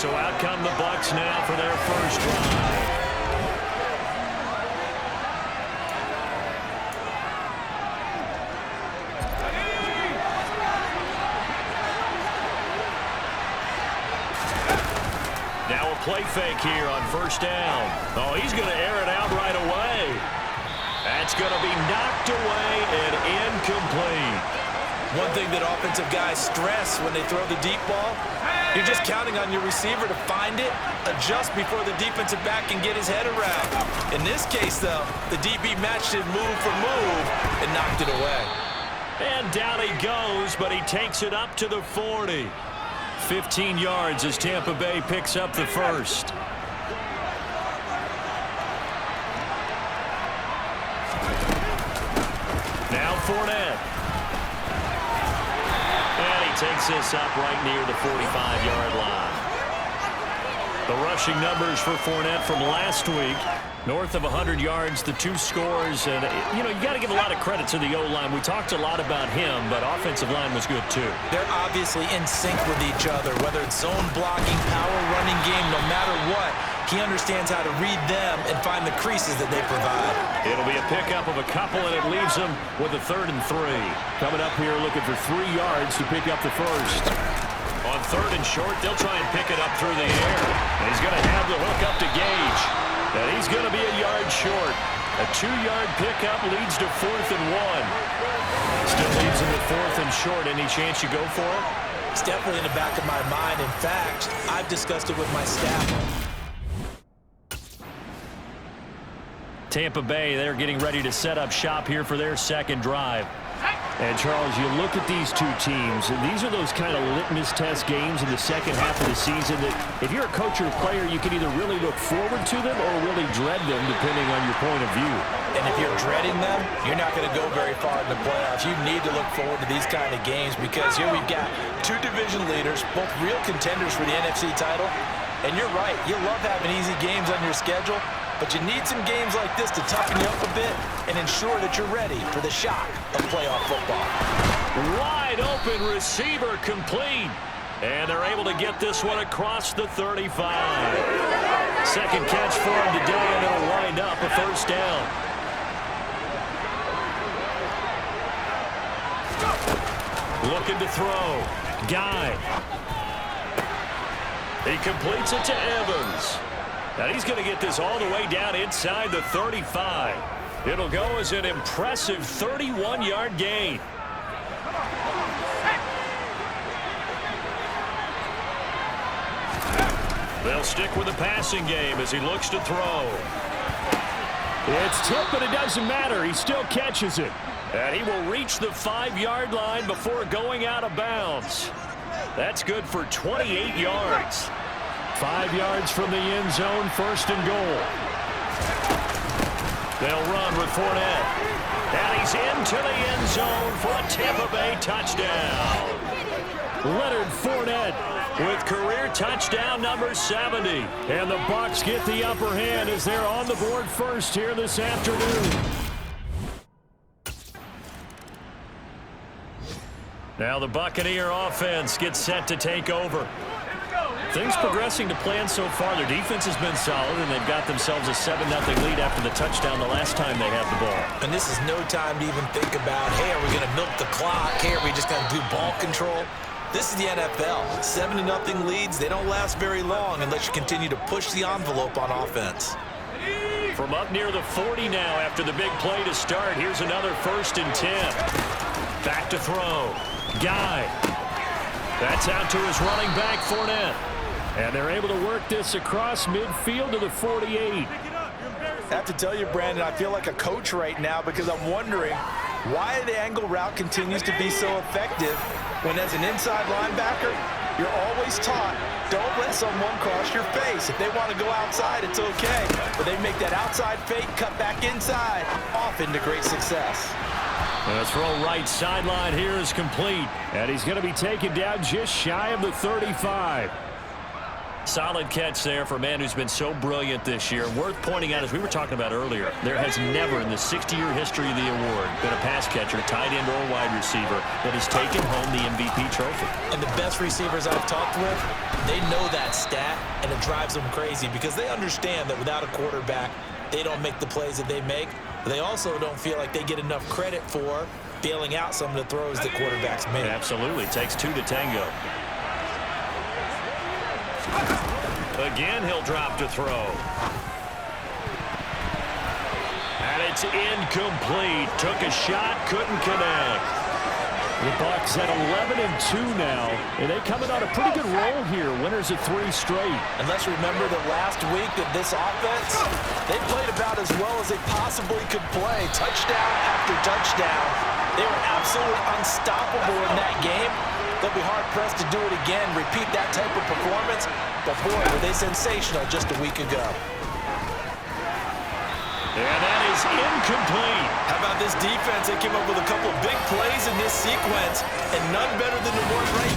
So out come the Bucs now for their first drive. Now a play fake here on first down. Oh, he's going to air it out right away. That's going to be knocked away and incomplete. One thing that offensive guys stress when they throw the deep ball, you're just counting on your receiver to find it, adjust before the defensive back can get his head around. In this case, though, the DB matched it move for move and knocked it away. And down he goes, but he takes it up to the 40. 15 yards as Tampa Bay picks up the first. Now Fournette. And he takes this up right near the 45-yard line. The rushing numbers for Fournette from last week, north of 100 yards, the 2 scores. And, you know, you got to give a lot of credit to the O-line. We talked a lot about him, but offensive line was good, too. They're obviously in sync with each other, whether it's zone blocking, power running game, no matter what. He understands how to read them and find the creases that they provide. It'll be a pickup of a couple, and it leaves them with a 3rd and 3. Coming up here looking for 3 yards to pick up the first. On 3rd and short, they'll try and pick it up through the air. And he's going to have the hook up to Gage. And he's going to be a yard short. A 2-yard pickup leads to 4th and 1. Still leaves him at 4th and short. Any chance you go for it? It's definitely in the back of my mind. In fact, I've discussed it with my staff. Tampa Bay, they're getting ready to set up shop here for their second drive. And, Charles, you look at these two teams, and these are those kind of litmus test games in the second half of the season that if you're a coach or a player, you can either really look forward to them or really dread them, depending on your point of view. And if you're dreading them, you're not going to go very far in the playoffs. You need to look forward to these kind of games because here we've got 2 division leaders, both real contenders for the NFC title. And you're right, you love having easy games on your schedule, but you need some games like this to toughen you up a bit and ensure that you're ready for the shock of playoff football. Wide open receiver complete. And they're able to get this one across the 35. Second catch for him today, and it'll wind up a first down. Looking to throw. Guy. He completes it to Evans. Now he's going to get this all the way down inside the 35. It'll go as an impressive 31-yard gain. They'll stick with the passing game as he looks to throw. It's tipped, but it doesn't matter. He still catches it. And he will reach the 5-yard line before going out of bounds. That's good for 28 yards. 5 yards from the end zone, 1st and goal. They'll run with Fournette. And he's into the end zone for a Tampa Bay touchdown. Leonard Fournette with career touchdown number 70. And the Bucs get the upper hand as they're on the board first here this afternoon. Now the Buccaneer offense gets set to take over. Things progressing to plan so far. Their defense has been solid, and they've got themselves a 7-0 lead after the touchdown the last time they had the ball. And this is no time to even think about, hey, are we going to milk the clock? Hey, are we just going to do ball control? This is the NFL. 7-0 leads, they don't last very long unless you continue to push the envelope on offense. From up near the 40 now after the big play to start, here's another 1st and 10. Back to throw. Guy. That's out to his running back, Fournette. And they're able to work this across midfield to the 48. I have to tell you, Brandon, I feel like a coach right now because I'm wondering why the angle route continues to be so effective when as an inside linebacker, you're always taught, don't let someone cross your face. If they want to go outside, it's okay. But they make that outside fake, cut back inside, off into great success. The throw right sideline here is complete. And he's going to be taken down just shy of the 35. Solid catch there for a man who's been so brilliant this year. Worth pointing out, as we were talking about earlier, there has never in the 60-year history of the award been a pass catcher, tight end, or wide receiver that has taken home the MVP trophy. And the best receivers I've talked with, they know that stat, and it drives them crazy because they understand that without a quarterback, they don't make the plays that they make. But they also don't feel like they get enough credit for bailing out some of the throws that quarterbacks make. Absolutely. Takes two to tango. Again, he'll drop to throw. And it's incomplete. Took a shot, couldn't connect. The Bucs at 11-2 now, and they coming on a pretty good roll here. Winners of 3 straight. And let's remember that last week that this offense, they played about as well as they possibly could play. Touchdown after touchdown. They were absolutely unstoppable in that game. They'll be hard-pressed to do it again, repeat that type of performance. But, boy, were they sensational just a week ago. And that is incomplete. How about this defense? They came up with a couple of big plays in this sequence, and none better than the one right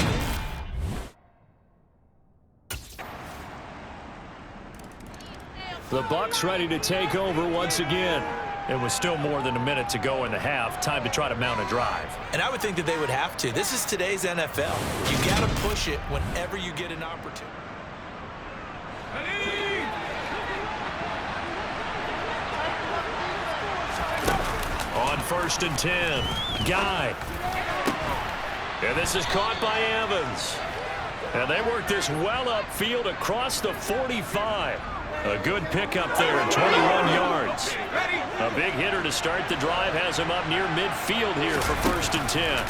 there. The Bucs ready to take over once again. It was still more than a minute to go in the half. Time to try to mount a drive. And I would think that they would have to. This is today's NFL. You got to push it whenever you get an opportunity. On 1st and 10, Guy. And this is caught by Evans. And they work this well upfield across the 45. A good pickup there at 21 yards. A big hitter to start the drive has him up near midfield here for 1st and 10.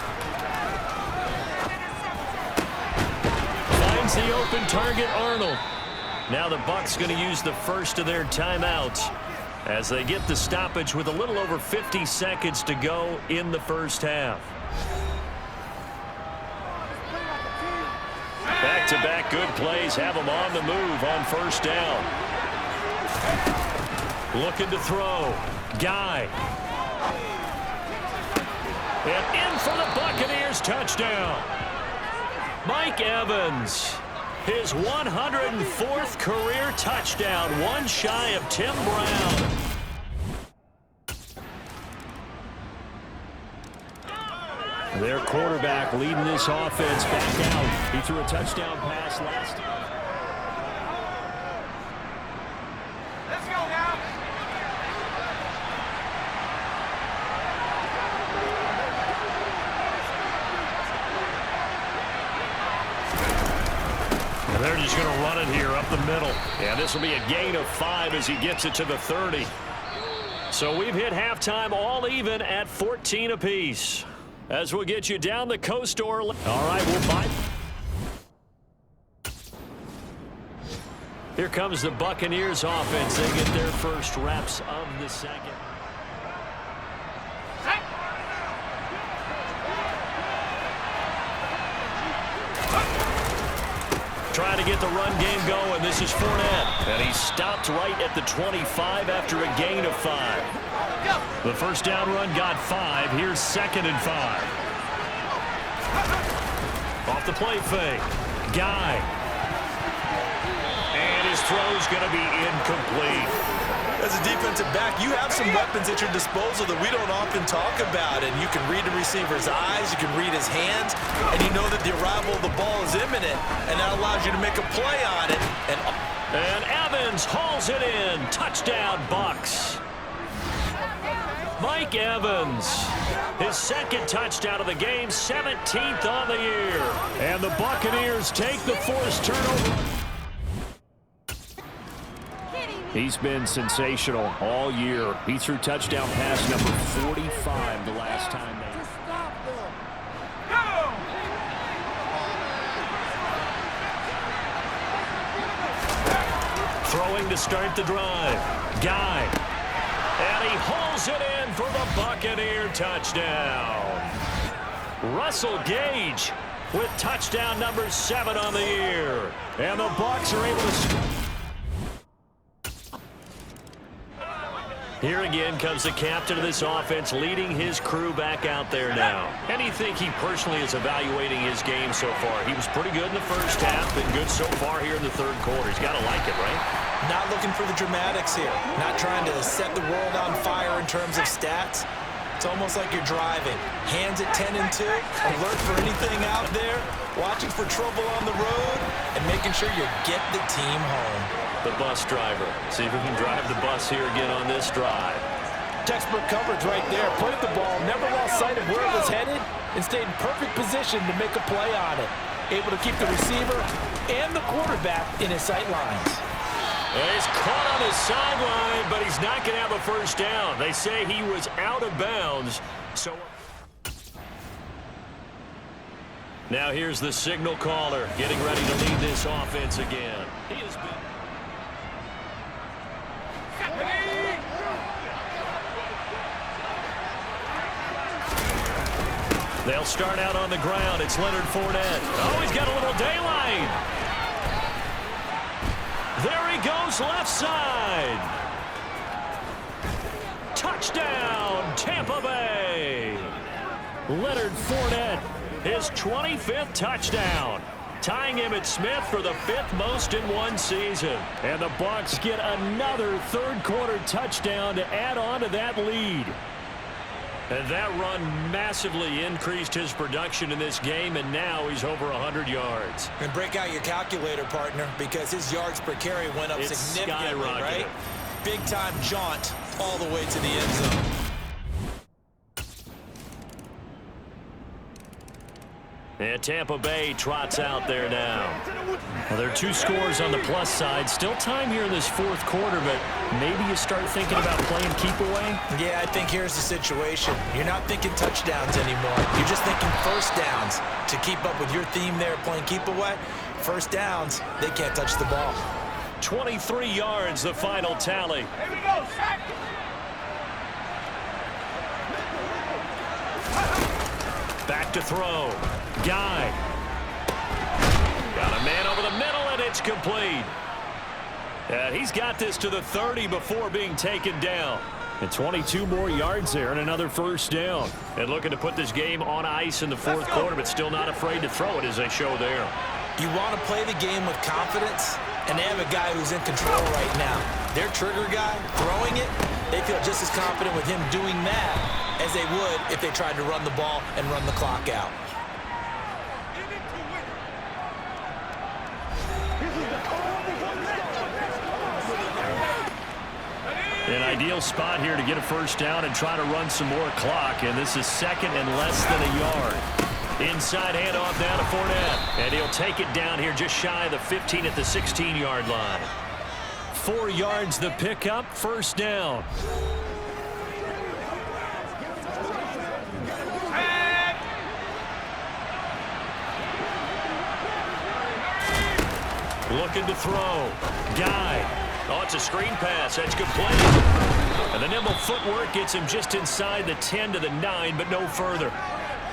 Finds the open target, Arnold. Now the Bucs going to use the first of their timeouts as they get the stoppage with a little over 50 seconds to go in the first half. Back-to-back good plays have them on the move on 1st down. Looking to throw. Guy. And in for the Buccaneers touchdown. Mike Evans. His 104th career touchdown, one shy of Tim Brown. Their quarterback leading this offense back out. He threw a touchdown pass last time. Let's go now. And they're just going to run it here up the middle. And this will be a gain of 5 as he gets it to the 30. So we've hit halftime all even at 14 apiece. As we'll get you down the coast or... All right, we'll fight. Here comes the Buccaneers offense. They get their first reps of the second. Trying to get the run game going. This is Fournette. And he's stopped right at the 25 after a gain of 5. The first down run got 5. Here's 2nd and 5. Off the play fake. Guy. And his throw's going to be incomplete. As a defensive back, you have some weapons at your disposal that we don't often talk about. And you can read the receiver's eyes, you can read his hands, and you know that the arrival of the ball is imminent, and that allows you to make a play on it. And Evans hauls it in. Touchdown, Bucs. Mike Evans, his 2nd touchdown of the game, 17th on the year. And the Buccaneers take the forced turnover. He's been sensational all year. He threw touchdown pass number 45 the last time they... Throwing to start the drive. Guy. And he hauls it in for the Buccaneer touchdown. Russell Gage with touchdown number 7 on the year. And the Bucs are able to score. Here again comes the captain of this offense, leading his crew back out there now. And you think he personally is evaluating his game so far? He was pretty good in the first half, been good so far here in the third quarter. He's got to like it, right? Not looking for the dramatics here. Not trying to set the world on fire in terms of stats. It's almost like you're driving. Hands at 10 and 2, alert for anything out there, watching for trouble on the road, and making sure you get the team home. The bus driver. See if we can drive the bus here again on this drive. Textbook coverage right there. Played the ball, never lost sight of where it was headed, and stayed in perfect position to make a play on it. Able to keep the receiver and the quarterback in his sight lines. He's caught on his sideline, but he's not going to have a first down. They say he was out of bounds. So now here's the signal caller getting ready to lead this offense again. He has been... They'll start out on the ground. It's Leonard Fournette. Oh, he's got a little daylight. There he goes, left side. Touchdown, Tampa Bay. Leonard Fournette, his 25th touchdown, tying Emmitt Smith for the 5th most in one season. And the Bucs get another third-quarter touchdown to add on to that lead. And that run massively increased his production in this game, and now he's over 100 yards. And break out your calculator, partner, because his yards per carry went up significantly, right? Big-time jaunt all the way to the end zone. And Tampa Bay trots out there now. Well, there are 2 scores on the plus side. Still time here in this fourth quarter, but maybe you start thinking about playing keep away? Yeah, I think here's the situation. You're not thinking touchdowns anymore. You're just thinking first downs. To keep up with your theme there, playing keep away, first downs, they can't touch the ball. 23 yards, the final tally. Here we go, sack! Back to throw. Guy. Got a man over the middle, and it's complete. And he's got this to the 30 before being taken down. And 22 more yards there and another first down. And looking to put this game on ice in the fourth quarter, but still not afraid to throw it as they show there. You want to play the game with confidence, and they have a guy who's in control right now. Their trigger guy, throwing it, they feel just as confident with him doing that as they would if they tried to run the ball and run the clock out. An ideal spot here to get a first down and try to run some more clock, and this is second and less than a yard. Inside handoff down to Fournette, and he'll take it down here just shy of the 15 at the 16-yard line. 4 yards the pickup, first down. Looking to throw. Guy. Oh, it's a screen pass. That's complete. And the nimble footwork gets him just inside the 10 to the 9, but no further.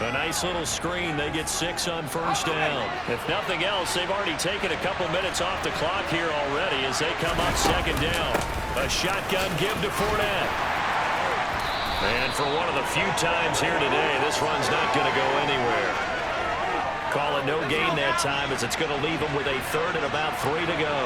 A nice little screen. They get 6 on first down. If nothing else, they've already taken a couple minutes off the clock here already as they come up second down. A shotgun give to Fournette. And for one of the few times here today, this run's not going to go anywhere. Call it no gain that time as it's going to leave them with a third and about 3 to go.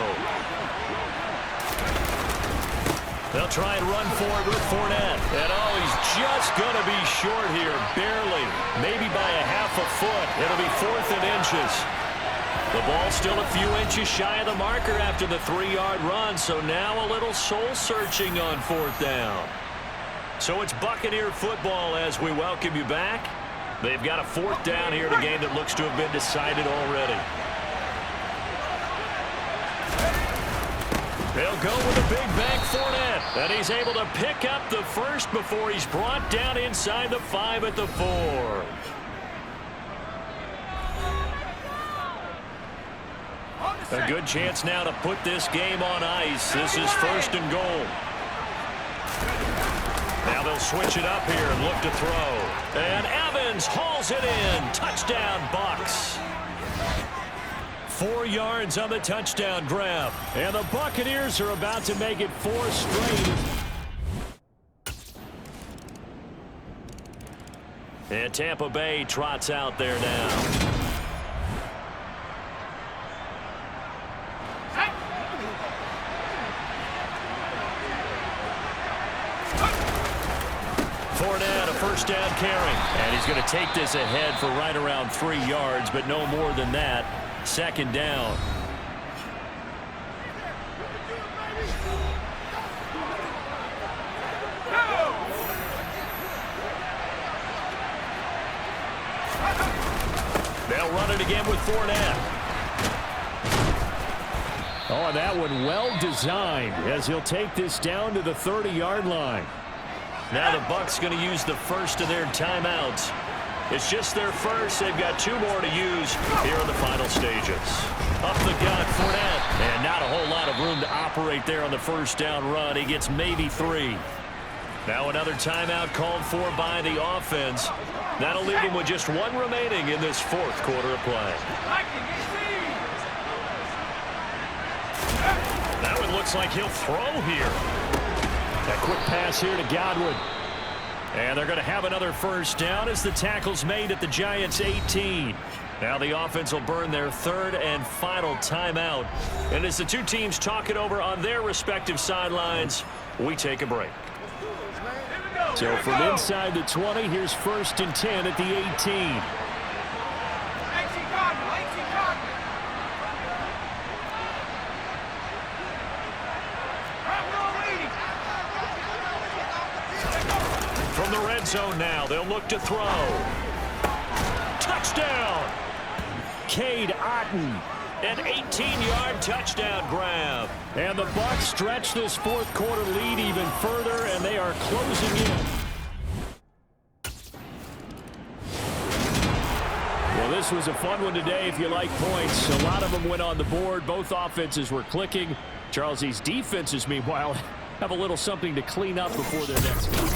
They'll try and run forward with Fournette. And oh, he's just going to be short here, barely. Maybe by a half a foot. It'll be 4th and inches. The ball's still a few inches shy of the marker after the 3-yard run, so now a little soul-searching on 4th down. So it's Buccaneer football as we welcome you back. They've got a 4th down here in a game that looks to have been decided already. They'll go with a big bank Fournette, and he's able to pick up the first before he's brought down inside the 5 at the 4. A good chance now to put this game on ice. This is 1st and goal. Now they'll switch it up here and look to throw. And Evans hauls it in. Touchdown, Bucs. 4 yards on the touchdown grab. And the Buccaneers are about to make it 4 straight. And Tampa Bay trots out there now. Fournette, a first down carry. And he's going to take this ahead for right around 3 yards, but no more than that. Second down. They'll run it again with Fournette. Oh, that one well designed as he'll take this down to the 30-yard line. Now the Bucs going to use the first of their timeouts. It's just their first. They've got 2 more to use here in the final stages. Up the gut, Fournette. And not a whole lot of room to operate there on the first down run. He gets maybe 3. Now another timeout called for by the offense. That'll leave him with just 1 remaining in this 4th quarter of play. That one looks like he'll throw here. That quick pass here to Godwin. And they're going to have another first down as the tackle's made at the Giants' 18. Now the offense will burn their 3rd and final timeout. And as the 2 teams talk it over on their respective sidelines, we take a break. So from inside the 20, here's 1st and 10 at the 18. From the red zone now, they'll look to throw. Touchdown! Cade Otton. An 18-yard touchdown grab. And the Bucs stretch this 4th quarter lead even further, and they are closing in. Well, this was a fun one today if you like points. A lot of them went on the board. Both offenses were clicking. Charles, these defenses, meanwhile, have a little something to clean up before their next game.